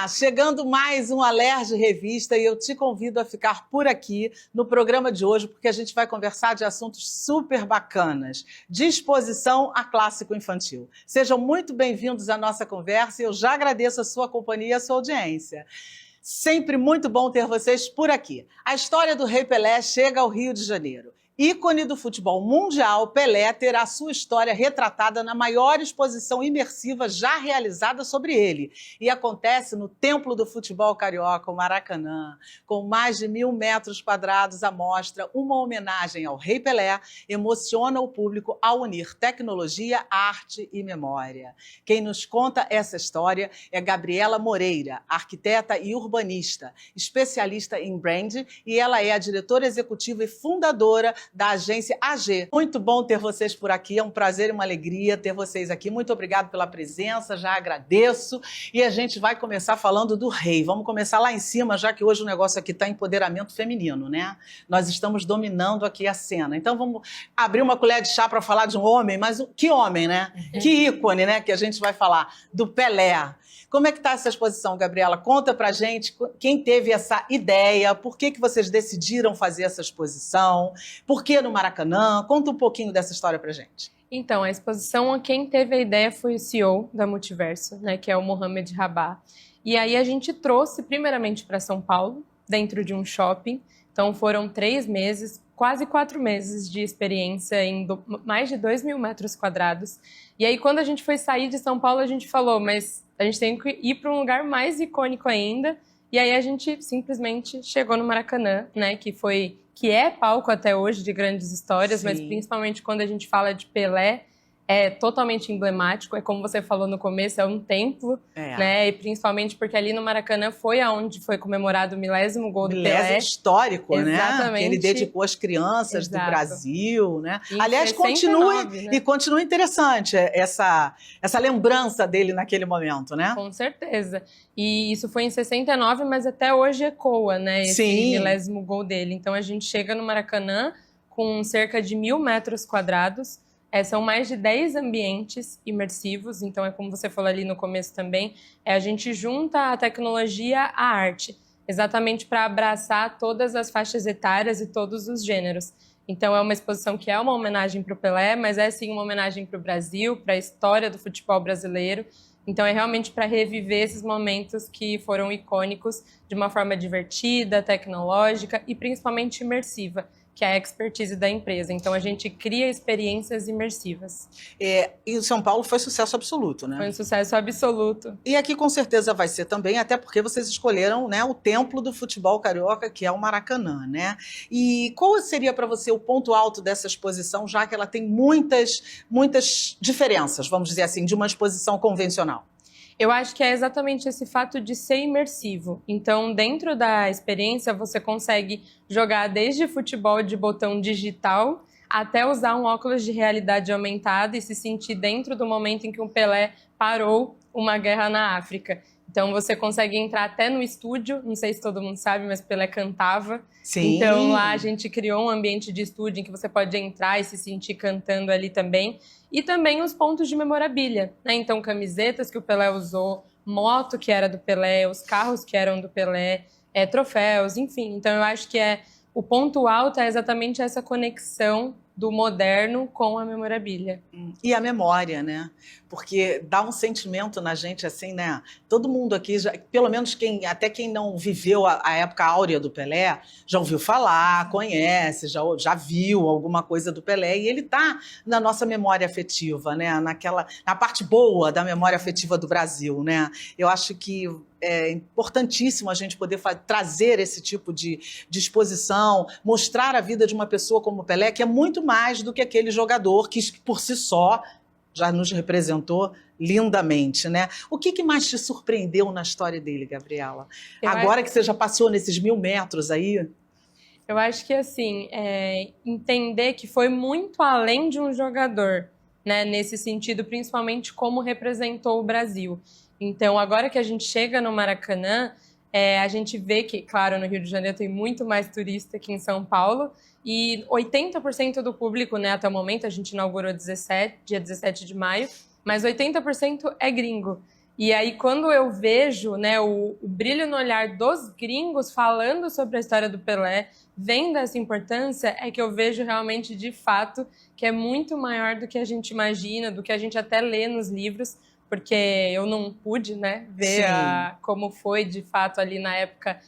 Olá, chegando mais um Alerj Revista e eu te convido a ficar por aqui no programa de hoje porque a gente vai conversar de assuntos super bacanas, de exposição a clássico infantil. Sejam muito bem-vindos à nossa conversa e eu já agradeço a sua companhia e a sua audiência. Sempre muito bom ter vocês por aqui. A história do Rei Pelé chega ao Rio de Janeiro. Ícone do futebol mundial, Pelé terá sua história retratada na maior exposição imersiva já realizada sobre ele. E acontece no Templo do Futebol Carioca, o Maracanã. Com mais de 1.000 metros quadrados à mostra, uma homenagem ao Rei Pelé emociona o público ao unir tecnologia, arte e memória. Quem nos conta essa história é Gabriela Moreira, arquiteta e urbanista, especialista em brand, e ela é a diretora executiva e fundadora da agência AG. Muito bom ter vocês por aqui, é um prazer e uma alegria ter vocês aqui. Muito obrigado pela presença, já agradeço. E a gente vai começar falando do rei. Vamos começar lá em cima, já que hoje o negócio aqui está empoderamento feminino, né? Nós estamos dominando aqui a cena. Então vamos abrir uma colher de chá para falar de um homem, mas que homem, né? Que ícone, né? Que a gente vai falar do Pelé. Como é que está essa exposição, Gabriela? Conta pra gente quem teve essa ideia, por que vocês decidiram fazer essa exposição, por que no Maracanã? Conta um pouquinho dessa história pra gente. Então, a exposição, quem teve a ideia foi o CEO da Multiverso, né, que é o Mohamed Rabah. E aí a gente trouxe primeiramente para São Paulo, dentro de um shopping. Então foram 3 meses, quase 4 meses de experiência em mais de 2.000 metros quadrados. E aí quando a gente foi sair de São Paulo, a gente falou, mas a gente tem que ir para um lugar mais icônico ainda. E aí a gente simplesmente chegou no Maracanã, né, que é palco até hoje de grandes histórias, Sim. Mas principalmente quando a gente fala de Pelé, é totalmente emblemático, é como você falou no começo, é um templo, né? E principalmente porque ali no Maracanã foi aonde foi comemorado o 10º gol do Pelé. Histórico, Exatamente. Né? Que ele dedicou às crianças do Brasil, né? Em Aliás, 69, né? continua interessante essa lembrança dele naquele momento, né? Com certeza. E isso foi em 69, mas até hoje ecoa, né? Esse 10º gol dele. Então a gente chega no Maracanã com cerca de 1.000 metros quadrados. São mais de 10 ambientes imersivos, então é como você falou ali no começo também, a gente junta a tecnologia à arte, exatamente para abraçar todas as faixas etárias e todos os gêneros. Então é uma exposição que é uma homenagem para o Pelé, mas é sim uma homenagem para o Brasil, para a história do futebol brasileiro. Então é realmente para reviver esses momentos que foram icônicos de uma forma divertida, tecnológica e principalmente imersiva, que é a expertise da empresa. Então, a gente cria experiências imersivas. E o São Paulo foi sucesso absoluto, né? Foi um sucesso absoluto. E aqui, com certeza, vai ser também, até porque vocês escolheram, né, o templo do futebol carioca, que é o Maracanã, né? E qual seria para você o ponto alto dessa exposição, já que ela tem muitas diferenças, vamos dizer assim, de uma exposição convencional? Eu acho que é exatamente esse fato de ser imersivo. Então, dentro da experiência, você consegue jogar desde futebol de botão digital até usar um óculos de realidade aumentada e se sentir dentro do momento em que o Pelé parou uma guerra na África. Então, você consegue entrar até no estúdio, não sei se todo mundo sabe, mas Pelé cantava. Sim. Então, lá a gente criou um ambiente de estúdio em que você pode entrar e se sentir cantando ali também. E também os pontos de memorabilia, né? Então, camisetas que o Pelé usou, moto que era do Pelé, os carros que eram do Pelé, troféus, enfim. Então, eu acho que o ponto alto é exatamente essa conexão do moderno com a memorabilia. E a memória, né? Porque dá um sentimento na gente assim, né? Todo mundo aqui, pelo menos até quem não viveu a época áurea do Pelé, já ouviu falar, conhece, já viu alguma coisa do Pelé, e ele está na nossa memória afetiva, né? Na parte boa da memória afetiva do Brasil, né? Eu acho que é importantíssimo a gente poder trazer esse tipo de exposição, mostrar a vida de uma pessoa como o Pelé, que é muito mais do que aquele jogador que, por si só, já nos representou lindamente, né? O que mais te surpreendeu na história dele, Gabriela? Agora que você já passou nesses 1.000 metros aí... Eu acho que, assim, entender que foi muito além de um jogador, né? Nesse sentido, principalmente como representou o Brasil. Então, agora que a gente chega no Maracanã, a gente vê que, claro, no Rio de Janeiro tem muito mais turista que em São Paulo, e 80% do público, né, até o momento, a gente inaugurou dia 17 de maio, mas 80% é gringo. E aí, quando eu vejo, né, o brilho no olhar dos gringos falando sobre a história do Pelé, vendo essa importância, é que eu vejo realmente, de fato, que é muito maior do que a gente imagina, do que a gente até lê nos livros, porque eu não pude, né, ver como foi, de fato, ali na época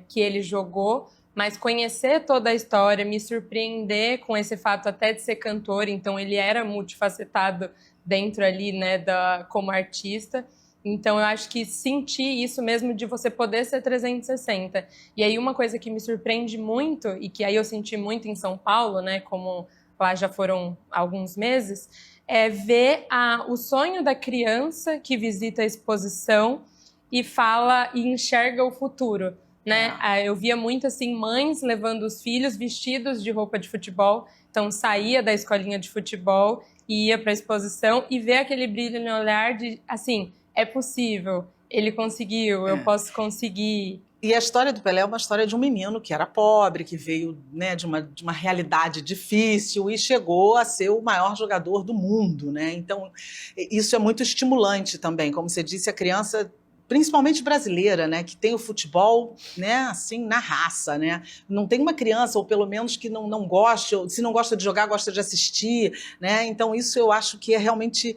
que ele jogou, mas conhecer toda a história, me surpreender com esse fato até de ser cantor, então ele era multifacetado dentro ali, né, como artista. Então eu acho que sentir isso mesmo de você poder ser 360. E aí uma coisa que me surpreende muito, e que aí eu senti muito em São Paulo, né, como lá já foram alguns meses, é ver o sonho da criança que visita a exposição e fala e enxerga o futuro, né? Eu via muito assim mães levando os filhos vestidos de roupa de futebol, então saía da escolinha de futebol e ia para a exposição e ver aquele brilho no olhar de assim, é possível, ele conseguiu, eu posso conseguir. E a história do Pelé é uma história de um menino que era pobre, que veio, né, de uma realidade difícil e chegou a ser o maior jogador do mundo, né? Então, isso é muito estimulante também. Como você disse, a criança, principalmente brasileira, né, que tem o futebol, né, assim, na raça, né? Não tem uma criança, ou pelo menos que não goste, ou se não gosta de jogar, gosta de assistir, né? Então isso eu acho que é realmente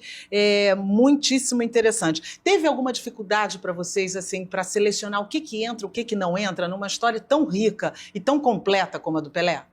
muitíssimo interessante. Teve alguma dificuldade para vocês, assim, para selecionar o que entra, o que não entra numa história tão rica e tão completa como a do Pelé?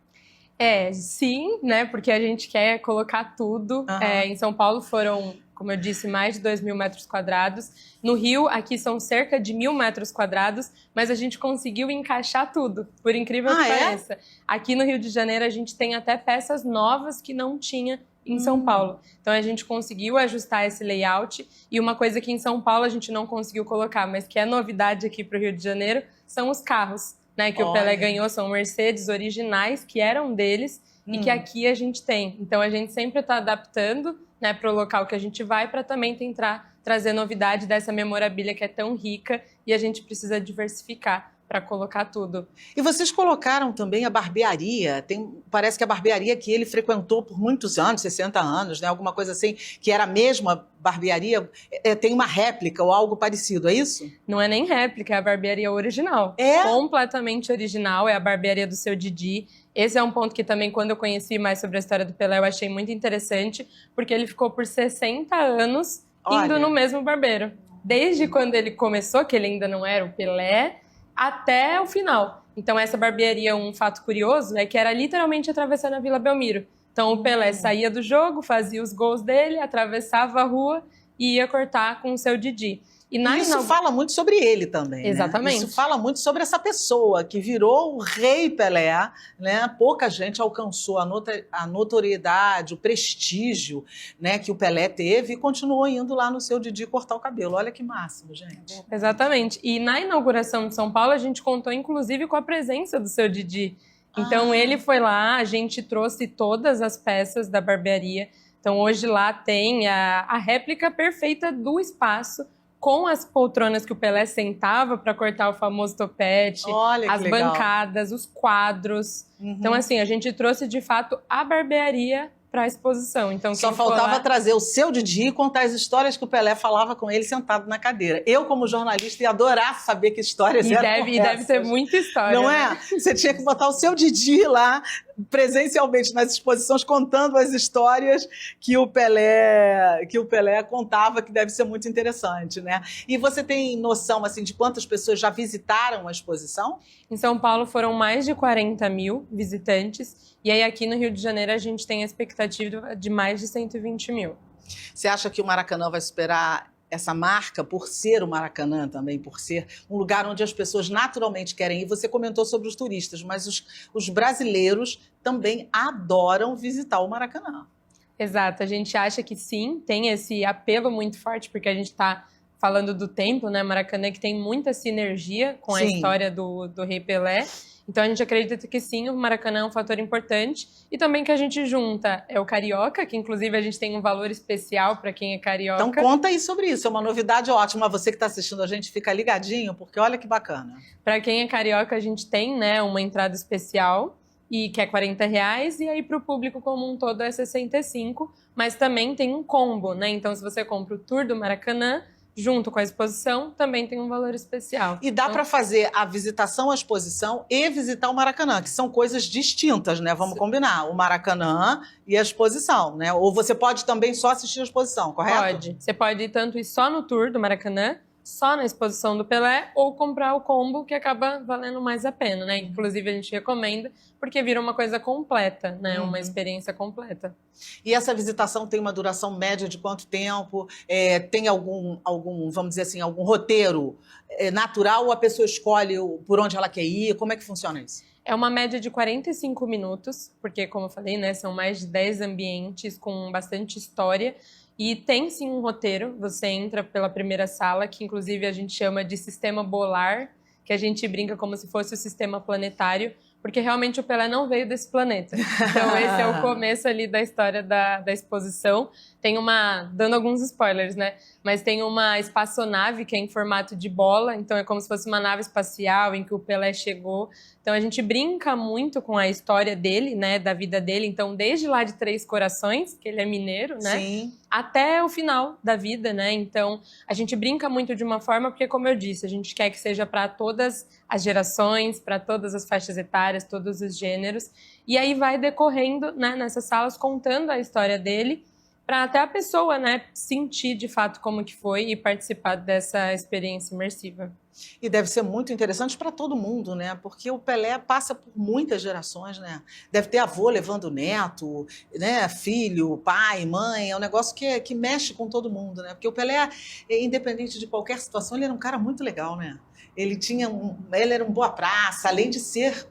Sim, né, porque a gente quer colocar tudo. Em São Paulo foram, como eu disse, mais de 2.000 metros quadrados. No Rio, aqui são cerca de 1.000 metros quadrados, mas a gente conseguiu encaixar tudo, por incrível que pareça. Aqui no Rio de Janeiro, a gente tem até peças novas que não tinha em São Paulo. Então, a gente conseguiu ajustar esse layout. E uma coisa que em São Paulo a gente não conseguiu colocar, mas que é novidade aqui para o Rio de Janeiro, são os carros, né, que o Pelé ganhou, são Mercedes originais, que eram deles, e que aqui a gente tem. Então, a gente sempre está adaptando, né, para o local que a gente vai, para também tentar trazer novidade dessa memorabilia que é tão rica, e a gente precisa diversificar para colocar tudo. E vocês colocaram também a barbearia, parece que a barbearia que ele frequentou por muitos anos, 60 anos, né, alguma coisa assim, que era a mesma barbearia, tem uma réplica ou algo parecido, é isso? Não é nem réplica, é a barbearia original. Completamente original, é a barbearia do Seu Didi. Esse é um ponto que também, quando eu conheci mais sobre a história do Pelé, eu achei muito interessante, porque ele ficou por 60 anos indo no mesmo barbeiro. Desde quando ele começou, que ele ainda não era o Pelé, até o final. Então, essa barbearia, um fato curioso, é que era literalmente atravessando a Vila Belmiro. Então, o Pelé saía do jogo, fazia os gols dele, atravessava a rua e ia cortar com o Seu Didi. E isso fala muito sobre ele também, exatamente, né? Isso fala muito sobre essa pessoa que virou o rei Pelé, né? Pouca gente alcançou a notoriedade, o prestígio, né, que o Pelé teve e continuou indo lá no Seu Didi cortar o cabelo. Olha que máximo, gente. Exatamente. E na inauguração de São Paulo, a gente contou, inclusive, com a presença do Seu Didi. Então, ele foi lá, a gente trouxe todas as peças da barbearia. Então, hoje lá tem a réplica perfeita do espaço, com as poltronas que o Pelé sentava para cortar o famoso topete, as bancadas, os quadros. Então, assim, a gente trouxe, de fato, a barbearia para a exposição. Então, só faltava trazer o Seu Didi e contar as histórias que o Pelé falava com ele sentado na cadeira. Eu, como jornalista, ia adorar saber que histórias eram essas. E deve ter muita história. Não é? Você tinha que botar o Seu Didi lá, presencialmente, nas exposições, contando as histórias que o Pelé contava, que deve ser muito interessante, né? E você tem noção, assim, de quantas pessoas já visitaram a exposição? Em São Paulo foram mais de 40 mil visitantes. E aí, aqui no Rio de Janeiro, a gente tem a expectativa de mais de 120 mil. Você acha que o Maracanã vai superar essa marca por ser o Maracanã também, por ser um lugar onde as pessoas naturalmente querem ir? Você comentou sobre os turistas, mas os brasileiros também adoram visitar o Maracanã. Exato, a gente acha que sim, tem esse apelo muito forte, porque a gente está falando do templo, né, Maracanã, que tem muita sinergia com a história do Rei Pelé. Então, a gente acredita que sim, o Maracanã é um fator importante. E também que a gente junta o carioca, que inclusive a gente tem um valor especial para quem é carioca. Então, conta aí sobre isso, é uma novidade ótima. Você que está assistindo a gente, fica ligadinho, porque olha que bacana. Para quem é carioca, a gente tem, né, uma entrada especial, e que é R$40, e aí para o público como um todo é 65, mas também tem um combo, né? Então, se você compra o tour do Maracanã, junto com a exposição, também tem um valor especial. E dá para fazer a visitação à exposição e visitar o Maracanã, que são coisas distintas, né? Vamos combinar, o Maracanã e a exposição, né? Ou você pode também só assistir a exposição, correto? Pode. Você pode ir tanto ir só no tour do Maracanã, só na exposição do Pelé, ou comprar o combo, que acaba valendo mais a pena, né? Inclusive, a gente recomenda, porque vira uma coisa completa, né? Uma experiência completa. E essa visitação tem uma duração média de quanto tempo? Tem algum, vamos dizer assim, algum roteiro natural, ou a pessoa escolhe por onde ela quer ir? Como é que funciona isso? É uma média de 45 minutos, porque, como eu falei, né, são mais de 10 ambientes com bastante história. E tem sim um roteiro, você entra pela primeira sala, que inclusive a gente chama de sistema bolar, que a gente brinca como se fosse o sistema planetário, porque realmente o Pelé não veio desse planeta. Então esse é o começo ali da história da exposição. Tem dando alguns spoilers, né? Mas tem uma espaçonave que é em formato de bola, então é como se fosse uma nave espacial em que o Pelé chegou. Então a gente brinca muito com a história dele, né? Da vida dele. Então desde lá de Três Corações, que ele é mineiro, né? Sim. Até o final da vida, né? Então a gente brinca muito de uma forma, porque como eu disse, a gente quer que seja para todas as gerações, para todas as faixas etárias, todos os gêneros. E aí vai decorrendo, né, nessas salas, contando a história dele, para até a pessoa, né, sentir de fato como que foi e participar dessa experiência imersiva. E deve ser muito interessante para todo mundo, né? Porque o Pelé passa por muitas gerações, né? Deve ter avô levando neto, né? Filho, pai, mãe. É um negócio que mexe com todo mundo, né? Porque o Pelé, independente de qualquer situação, ele era um cara muito legal, né? Ele era um boa praça, além de ser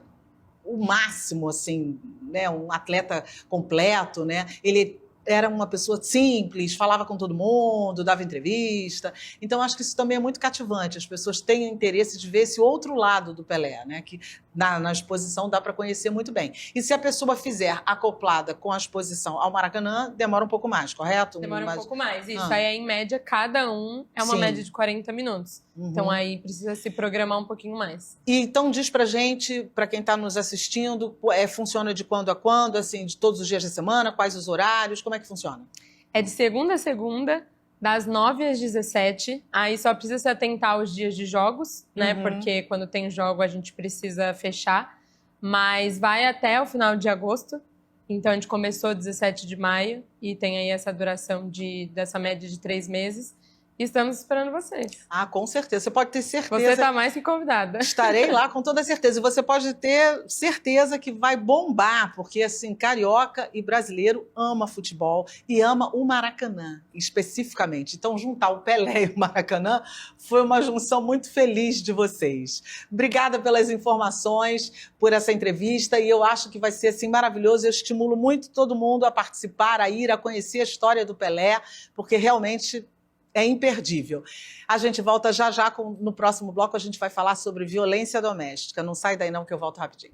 o máximo, assim, né? Um atleta completo, né? Ele era uma pessoa simples, falava com todo mundo, dava entrevista. Então, acho que isso também é muito cativante. As pessoas têm interesse de ver esse outro lado do Pelé, né? Que na exposição dá para conhecer muito bem. E se a pessoa fizer acoplada com a exposição ao Maracanã, demora um pouco mais, correto? Demora um pouco mais. Isso aí, em média, cada um é uma média de 40 minutos. Então, aí precisa se programar um pouquinho mais. E então, diz pra gente, para quem está nos assistindo, funciona de quando a quando, assim, de todos os dias da semana, quais os horários, como é que funciona? É de segunda a segunda, das 9 às 17. Aí só precisa se atentar aos dias de jogos, né? Porque quando tem jogo a gente precisa fechar. Mas vai até o final de agosto. Então a gente começou 17 de maio e tem aí essa duração dessa média de 3 meses. E estamos esperando vocês. Ah, com certeza. Você pode ter certeza. Você está mais que convidada. Estarei lá com toda certeza. E você pode ter certeza que vai bombar, porque, assim, carioca e brasileiro ama futebol e ama o Maracanã, especificamente. Então, juntar o Pelé e o Maracanã foi uma junção muito feliz de vocês. Obrigada pelas informações, por essa entrevista, e eu acho que vai ser, assim, maravilhoso. Eu estimulo muito todo mundo a participar, a ir, a conhecer a história do Pelé, porque realmente é imperdível. A gente volta já no próximo bloco, a gente vai falar sobre violência doméstica. Não sai daí não que eu volto rapidinho.